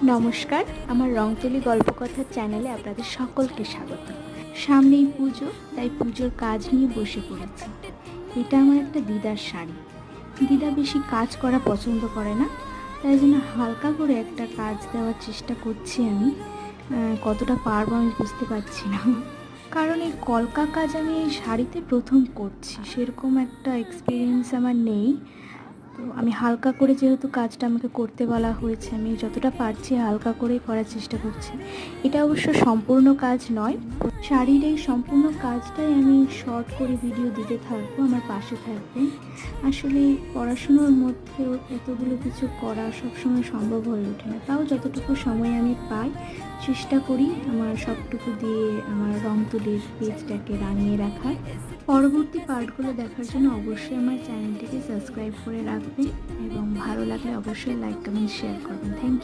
নমস্কার, আমার রংতুলি গল্পকথার চ্যানেলে আপনাদের সকলকে স্বাগত। সামনেই পুজো, তাই পুজোর কাজ নিয়ে বসে পড়েছি। এটা আমার একটা দিদার শাড়ি। দিদা বেশি কাজ করা পছন্দ করে না, তাই জন্য হালকা করে একটা কাজ দেওয়ার চেষ্টা করছি আমি। কতটা পারবো আমি বুঝতে পারছি না, কারণ এই কলকা কাজ আমি এই শাড়িতে প্রথম করছি, সেরকম একটা এক্সপিরিয়েন্স আমার নেই। তো আমি হালকা করে, যেহেতু কাজটা আমাকে করতে বলা হয়েছে, আমি যতটা পারছি হালকা করেই করার চেষ্টা করছি। এটা অবশ্য সম্পূর্ণ কাজ নয়, শাড়ির এই সম্পূর্ণ কাজটাই আমি শর্ট করে ভিডিও দিতে থাকবো, আমার পাশে থাকবেন। আসলে পড়াশুনোর মধ্যেও এতগুলো কিছু করা সবসময় সম্ভব হয়ে ওঠে না, তাও যতটুকু সময় আমি পাই চেষ্টা করি আমার সবটুকু দিয়ে আমার রংতুলির পেজটাকে রাঙিয়ে রাখার। পরবর্তী পার্টগুলো দেখার জন্য অবশ্যই আমার চ্যানেলটিকে সাবস্ক্রাইব করে রাখবেন এবং ভালো লাগলে অবশ্যই লাইক, কমেন্ট, শেয়ার করবেন। Thank you.